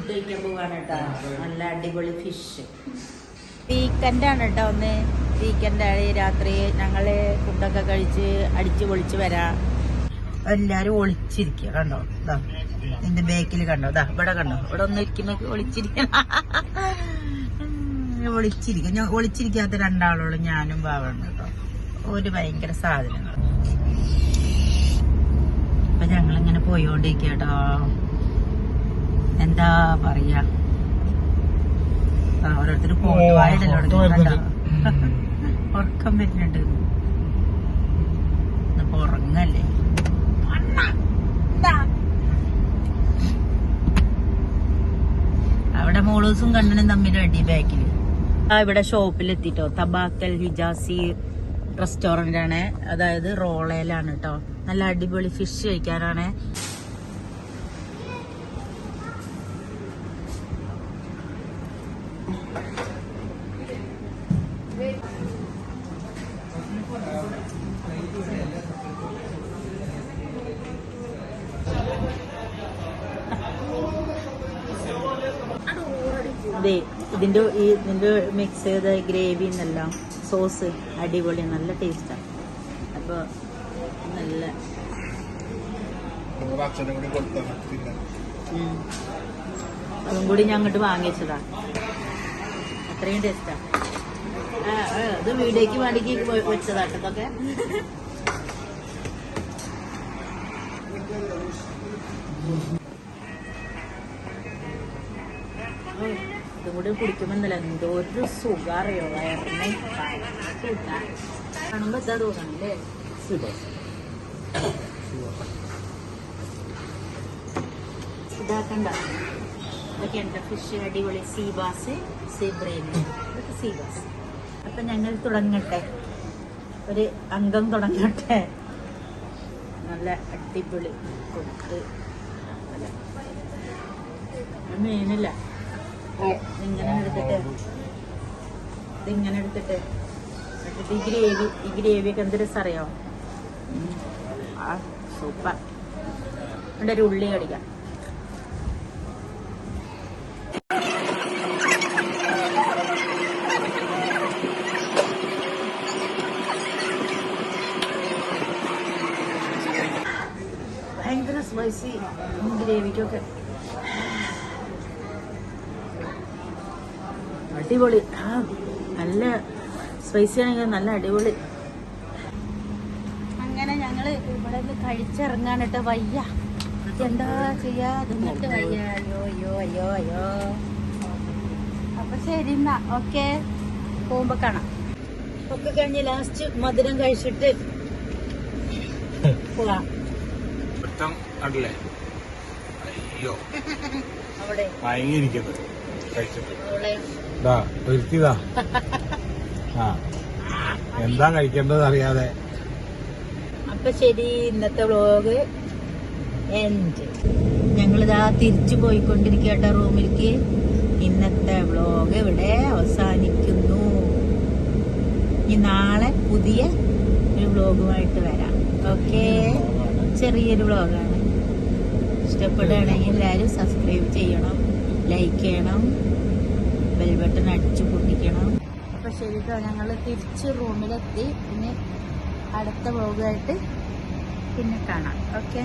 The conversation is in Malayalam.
ഫുഡ് കഴിക്കാൻ പോവാണ് കേട്ടോ. നല്ല അടിപൊളി ഫിഷ്. വീക്കെൻഡാണ് കേട്ടോ. ഒന്ന് വീക്കെൻഡായി രാത്രി ഞങ്ങള് ഫുഡൊക്കെ കഴിച്ച് അടിച്ച് പൊളിച്ച് വരാം. എല്ലാരും ഒളിച്ചിരിക്കുക കണ്ടോ. ഇതാ എന്റെ ബേക്കിൽ കണ്ടോ. ഇതാ ഇവിടെ കണ്ടോ. ഇവിടെ ഒന്ന് ഇരിക്കുന്ന ഒളിച്ചിരിക്കുക. ഞാൻ ഒളിച്ചിരിക്കാത്ത രണ്ടാളോളം ഞാനും പാവാണ് കേട്ടോ. ഒരു ഭയങ്കര സാധനങ്ങൾ. അപ്പൊ ഞങ്ങളിങ്ങനെ പോയോണ്ടിരിക്കുക കേട്ടോ. എന്താ പറയാ, ഓരോരുത്തർ ഉറക്കം വരുന്നുണ്ട്. ഇന്നിപ്പോ ഉറങ്ങല്ലേ. അവിടെ മോളൂസും കണ്ണനും തമ്മിൽ അടി ബാക്കില്. ഇവിടെ ഷോപ്പിലെത്തിട്ടോ. തബാക്കൽ ഹിജാസി റെസ്റ്റോറന്റ് ആണ്. അതായത് റോളയിലാണ് കേട്ടോ. നല്ല അടിപൊളി ഫിഷ് കഴിക്കാനാണ്. ഇതിന്റെ മിക്സ് ചെയ്ത ഗ്രേവി എന്നെല്ലാം സോസ് അടിപൊളി, നല്ല ടേസ്റ്റാണ്. അപ്പൊ നല്ല അതും കൂടി ഞാൻ അങ്ങോട്ട് വാങ്ങിച്ചതാ. അത്രയും ടേസ്റ്റാ. അത് വീടേക്ക് വേണ്ടിക്ക് വെച്ചതാട്ടോ ഇതൊക്കെ. ഇതും കൂടി കുടിക്കുമ്പോന്നല്ല എന്തോ ഒരു സുഖറിയോ വയറിനെ. കാണുമ്പോ എന്താ തോന്നണല്ലേ. ഇതാക്കണ്ട. ഇതൊക്കെ ഉണ്ട് ഫിഷ് അടിപൊളി. സീബാസ്, സീബ്രെയിൻ, ഇതൊക്കെ സീബാസ്. അപ്പൊ ഞങ്ങൾ തുടങ്ങട്ടെ, ഒരു അംഗം തുടങ്ങട്ടെ. നല്ല അടിപൊളി കൊടുത്ത് മീനില്ല. ഇങ്ങനെ എടുത്തിട്ട് ഇതിങ്ങനെ എടുത്തിട്ട് ഈ ഗ്രേവിയൊക്കെ എന്ത് രസം അറിയോ. സൂപ്പർ. എൻ്റെ ഒരു ഉള്ളി കടിക്കാം. ഭയങ്കര സ്പൈസി ഗ്രേവിക്കൊക്കെ. അടിപൊളി. നല്ല സ്പൈസി ആണെങ്കിൽ നല്ല അടിപൊളി. അങ്ങനെ ഞങ്ങള് ഇവിടെ നിന്ന് കഴിച്ചിറങ്ങാനിട്ട് വയ്യ. എന്താ ചെയ്യാ, തിന്നിട്ട് വയ്യ. അയ്യോ അയ്യോ അയ്യോ അയ്യോ. അപ്പൊ ശരി എന്നാ, ഓക്കെ, പോകുമ്പോ കാണാം. ഒക്കെ കഴിഞ്ഞ് ലാസ്റ്റ് മധുരം കഴിച്ചിട്ട് പോവാം. അവിടെ എന്താ കഴിക്കേണ്ടത് അറിയാതെ. അപ്പൊ ശരി, ഇന്നത്തെ വ്ലോഗ് എൻഡ്. ഞങ്ങളിതാ തിരിച്ചു പോയിക്കൊണ്ടിരിക്കട്ടെ റൂമിലേക്ക്. ഇന്നത്തെ വ്ലോഗ് ഇവിടെ അവസാനിക്കുന്നു. ഇനി നാളെ പുതിയ ഒരു വ്ലോഗുമായിട്ട് വരാം. ഓക്കെ, ചെറിയൊരു വ്ലോഗാണ്. ഇഷ്ടപ്പെടുകയാണെങ്കിൽ എല്ലാവരും സബ്സ്ക്രൈബ് ചെയ്യണം, ലൈക്ക് ചെയ്യണം, ബെൽ ബട്ടൺ അടിച്ചു പൊട്ടിക്കണം. അപ്പൊ ശരി കേട്ടോ, ഞങ്ങൾ തിരിച്ച് റൂമിലെത്തി. പിന്നെ അടുത്ത വ്ലോഗായിട്ട് പിന്നെ കാണാം. ഓക്കെ.